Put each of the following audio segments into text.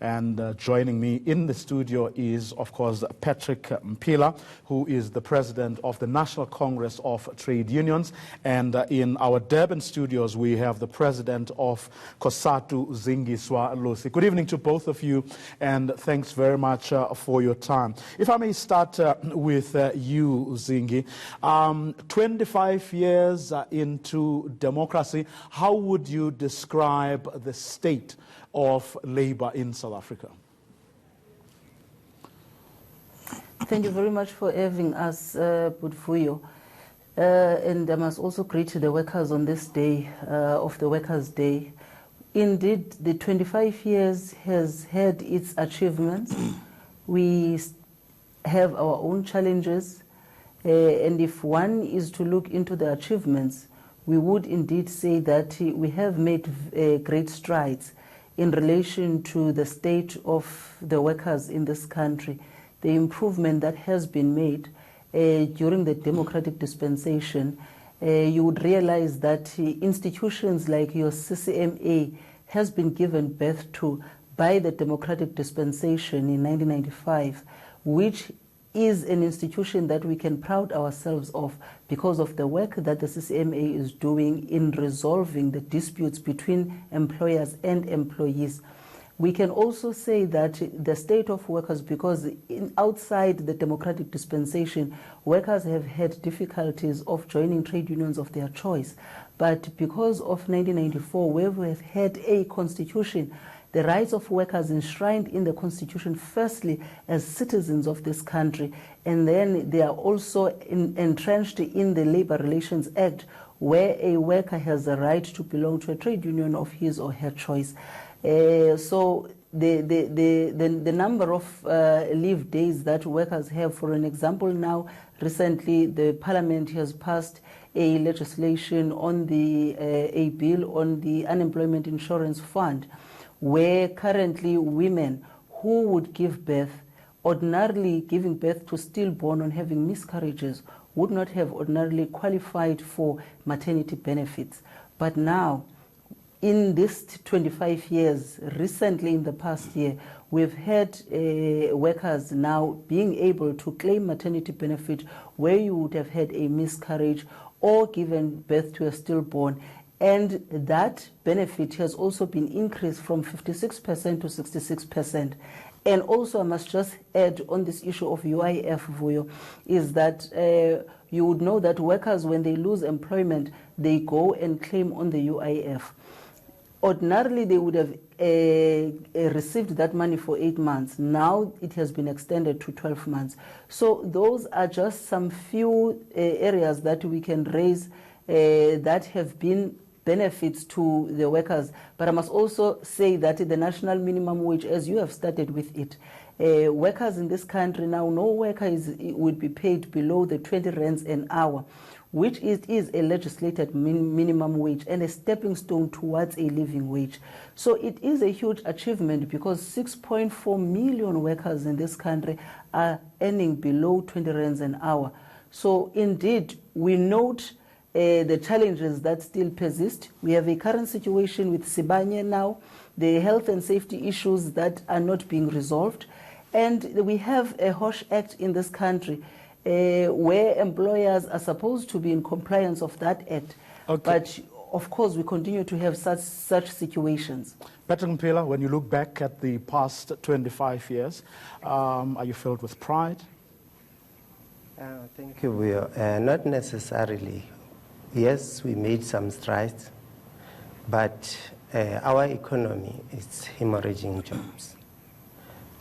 And joining me in the studio is, of course, Patrick Mpila, who is the president of the National Congress of Trade Unions. And in our Durban studios, we have the president of COSATU, Zingiswa Lusi. Good evening to both of you, and thanks very much for your time. If I may start with you, Zingi. 25 years into democracy, how would you describe the state of labor in South Africa? Thank you very much for having us, Budfuyo. And I must also greet the workers on this day of the Workers' Day. Indeed, the 25 years has had its achievements. We have our own challenges, and if one is to look into the achievements, we would indeed say that we have made great strides in relation to the state of the workers in this country. The improvement that has been made during the democratic dispensation, you would realize that institutions like your CCMA has been given birth to by the democratic dispensation in 1995, which is an institution that we can proud ourselves of because of the work that the CCMA is doing in resolving the disputes between employers and employees. We can also say that the state of workers, because outside the democratic dispensation, workers have had difficulties of joining trade unions of their choice. But because of 1994, where we have had a constitution, the rights of workers enshrined in the constitution, firstly as citizens of this country, and then they are also entrenched in the Labor Relations Act, where a worker has the right to belong to a trade union of his or her choice. So the number of leave days that workers have, for an example, now recently the Parliament has passed a legislation on a bill on the Unemployment Insurance Fund, where currently women who would give birth, ordinarily giving birth to stillborn and having miscarriages, would not have ordinarily qualified for maternity benefits. But now, in this 25 years, recently in the past year, we've had workers now being able to claim maternity benefit where you would have had a miscarriage or given birth to a stillborn. And that benefit has also been increased from 56% to 66%. And also, I must just add on this issue of UIF, Vuyo, is that you would know that workers, when they lose employment, they go and claim on the UIF. Ordinarily, they would have received that money for 8 months. Now it has been extended to 12 months. So those are just some few areas that we can raise that have been benefits to the workers. But I must also say that the national minimum wage, as you have started with it, workers in this country now, no worker would be paid below the 20 rands an hour, which is a legislated minimum wage and a stepping stone towards a living wage. So it is a huge achievement because 6.4 million workers in this country are earning below 20 rands an hour. So indeed, we note the challenges that still persist. We have a current situation with Sibanye now, the health and safety issues that are not being resolved. And we have a HOSH Act in this country where employers are supposed to be in compliance of that act. Okay. But of course, we continue to have such situations. Patrick Mpila, when you look back at the past 25 years, are you filled with pride? Thank you, Will. Not necessarily. Yes, we made some strides, but our economy is hemorrhaging jobs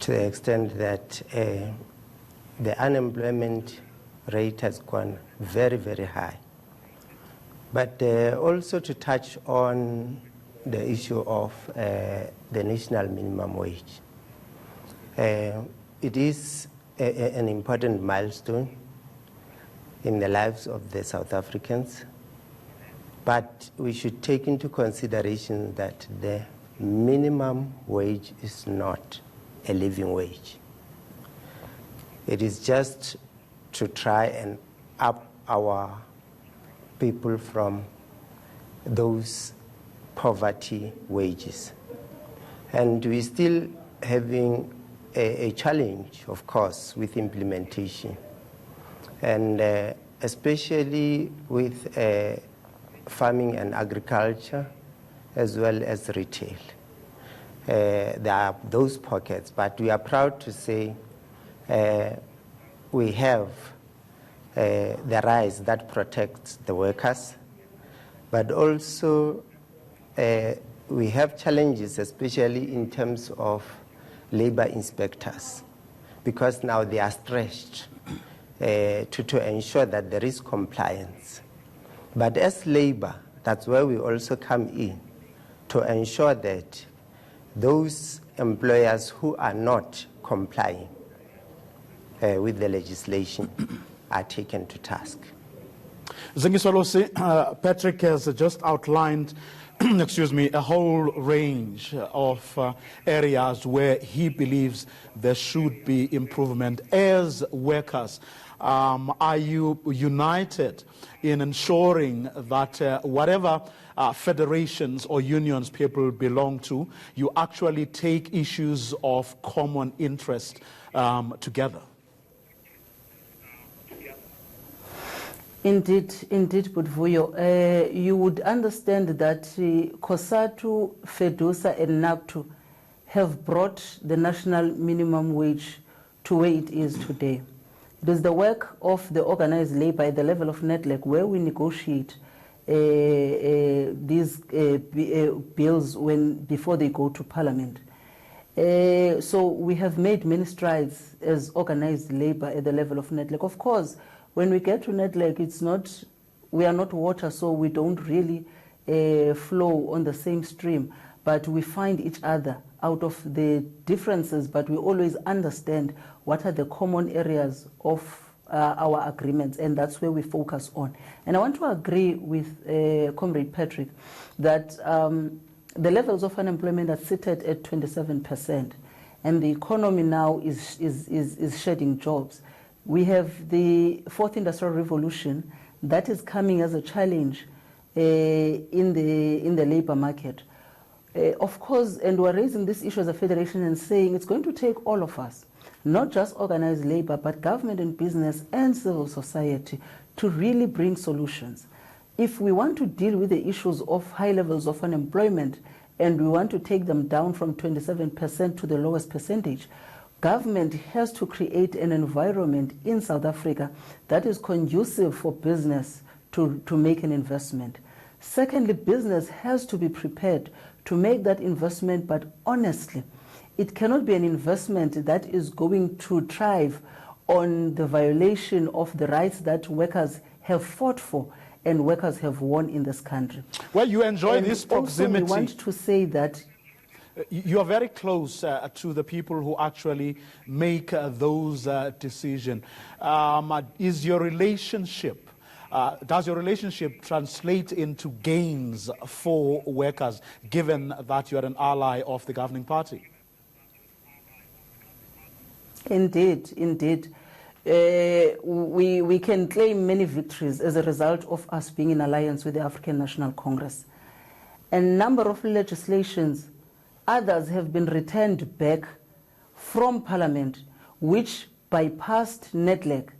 to the extent that the unemployment rate has gone very, very high. But also to touch on the issue of the national minimum wage. It is an important milestone in the lives of the South Africans, but we should take into consideration that the minimum wage is not a living wage. It is just to try and up our people from those poverty wages. And we still having a challenge, of course, with implementation, and especially with farming and agriculture, as well as retail. There are those pockets, but we are proud to say we have the rise that protects the workers, but also we have challenges, especially in terms of labor inspectors, because now they are stretched to ensure that there is compliance. But as labor, that's where we also come in to ensure that those employers who are not complying with the legislation are taken to task. Zingiswalosi, Patrick has just outlined excuse me, a whole range of areas where he believes there should be improvement. As workers, are you united in ensuring that whatever federations or unions people belong to, you actually take issues of common interest together? Indeed, Budvuyo. You would understand that COSATU, FEDUSA and NAPTU have brought the national minimum wage to where it is today. It is the work of the organized labor at the level of NETLEC where we negotiate these bills before they go to Parliament. So we have made many strides as organized labor at the level of NETLEC. Of course, when we get to NETLEC, we are not water, so we don't really flow on the same stream, but we find each other out of the differences, but we always understand what are the common areas of our agreements, and that's where we focus on. And I want to agree with Comrade Patrick that the levels of unemployment are seated at 27%, and the economy now is shedding jobs. We have the fourth industrial revolution that is coming as a challenge in the labor market. Of course, and we're raising this issue as a federation and saying it's going to take all of us, not just organized labor, but government and business and civil society to really bring solutions. If we want to deal with the issues of high levels of unemployment and we want to take them down from 27% to the lowest percentage, government has to create an environment in South Africa that is conducive for business to make an investment. Secondly, business has to be prepared to make that investment, but honestly, it cannot be an investment that is going to thrive on the violation of the rights that workers have fought for and workers have won in this country. Well, you enjoy this proximity. Also, we want to say that you are very close to the people who actually make those decisions. Is your relationship, does your relationship translate into gains for workers, given that you are an ally of the governing party? Indeed. We can claim many victories as a result of us being in alliance with the African National Congress. A number of legislations, others have been returned back from Parliament, which bypassed NETLEC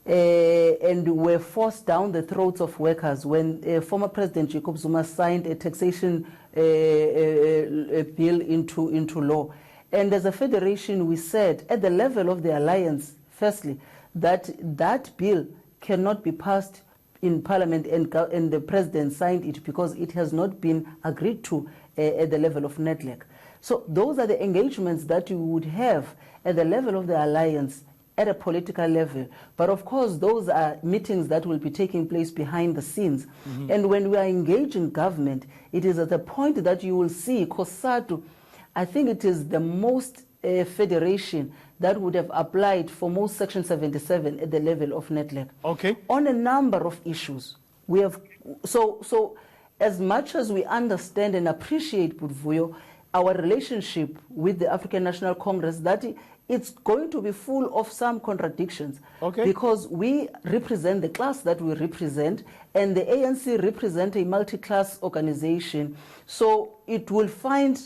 and were forced down the throats of workers when former President Jacob Zuma signed a taxation bill into law. And as a federation, we said at the level of the alliance, firstly, that that bill cannot be passed in Parliament and the President signed it because it has not been agreed to at the level of NETLEC. So those are the engagements that you would have at the level of the alliance at a political level. But of course, those are meetings that will be taking place behind the scenes. Mm-hmm. And when we are engaging government, it is at the point that you will see COSATU, I think it is the most federation that would have applied for most Section 77 at the level of NETLEC. Okay. On a number of issues. We have so as much as we understand and appreciate Budvuyo, our relationship with the African National Congress, that it's going to be full of some contradictions. Okay. Because we represent the class that we represent, and the ANC represent a multi-class organization. So it will find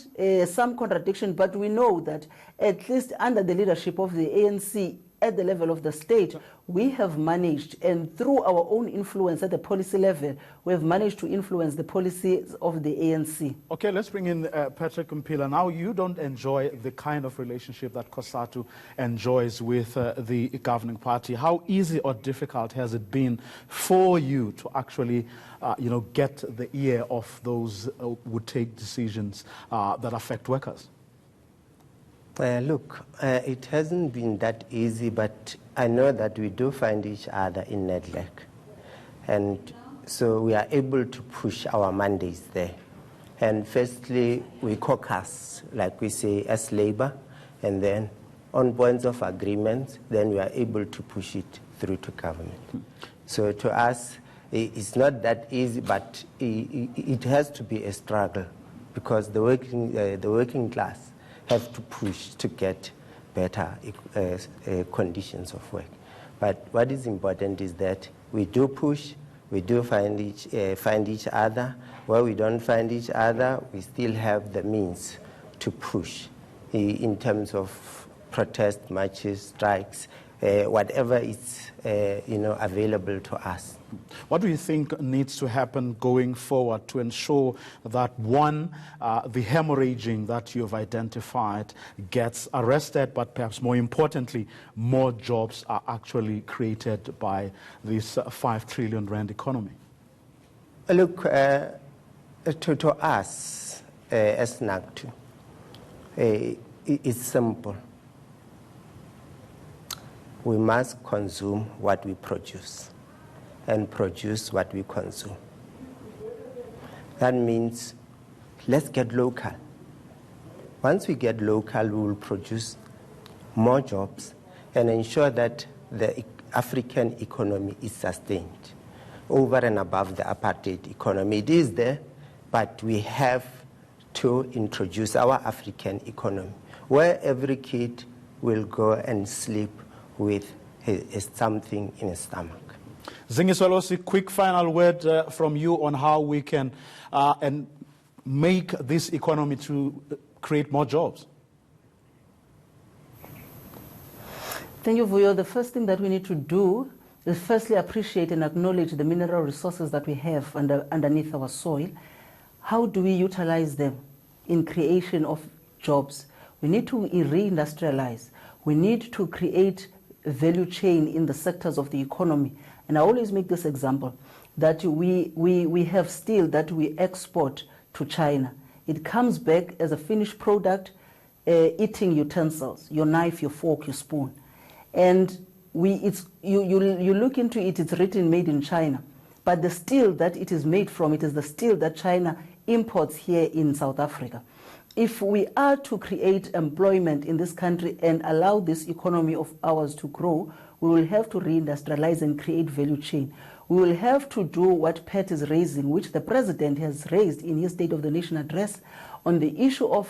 some contradiction, but we know that at least under the leadership of the ANC at the level of the state, we have managed, and through our own influence at the policy level, we have managed to influence the policies of the ANC. Okay, let's bring in Patrick Mpila. Now, you don't enjoy the kind of relationship that COSATU enjoys with the governing party. How easy or difficult has it been for you to actually, get the ear of those who would take decisions that affect workers? Look, it hasn't been that easy, but I know that we do find each other in NEDLAC. And so we are able to push our mandates there. And firstly, we caucus, like we say, as labor, and then on points of agreement, then we are able to push it through to government. So to us, it's not that easy, but it has to be a struggle, because the working class have to push to get better conditions of work. But what is important is that we do push, we do find each other. Where we don't find each other, we still have the means to push in terms of protest, marches, strikes, whatever is available to us. What do you think needs to happen going forward to ensure that, one, the hemorrhaging that you've identified gets arrested, but perhaps more importantly, more jobs are actually created by this 5 trillion rand economy? Look, to us as NACTU, it's simple. We must consume what we produce and produce what we consume. That means let's get local. Once we get local, we will produce more jobs and ensure that the African economy is sustained over and above the apartheid economy. It is there, but we have to introduce our African economy, where every kid will go and sleep with something in his stomach. Zingiswalosi, quick final word from you on how we can and make this economy to create more jobs. Thank you, Vuyo. The first thing that we need to do is firstly appreciate and acknowledge the mineral resources that we have underneath our soil. How do we utilize them in creation of jobs? We need to reindustrialize. We need to create a value chain in the sectors of the economy. And I always make this example, that we have steel that we export to China. It comes back as a finished product, eating utensils, your knife, your fork, your spoon. And you look into it, it's written made in China. But the steel that it is made from, it is the steel that China imports here in South Africa. If we are to create employment in this country and allow this economy of ours to grow, we will have to reindustrialize and create value chain. We will have to do what Pat is raising, which the President has raised in his State of the Nation address, on the issue of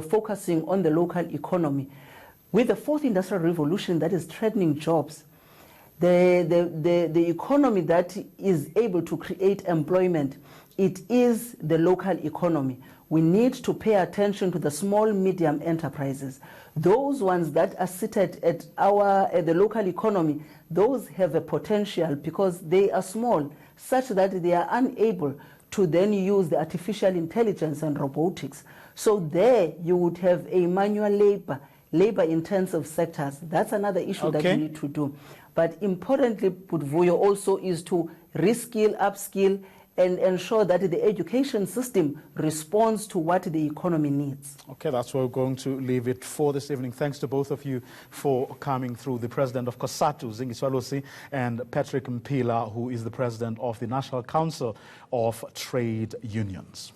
focusing on the local economy. With the fourth industrial revolution that is threatening jobs, the economy that is able to create employment, it is the local economy. We need to pay attention to the small, medium enterprises. Those ones that are seated at the local economy, those have a potential because they are small, such that they are unable to then use the artificial intelligence and robotics. So there you would have a manual labor-intensive sectors. That's another issue that we need to do. But importantly, Vuyo, also is to reskill, upskill, and ensure that the education system responds to what the economy needs. Okay, that's where we're going to leave it for this evening. Thanks to both of you for coming through. The president of COSATU, Zingiswalosi, and Patrick Mpila, who is the president of the National Council of Trade Unions.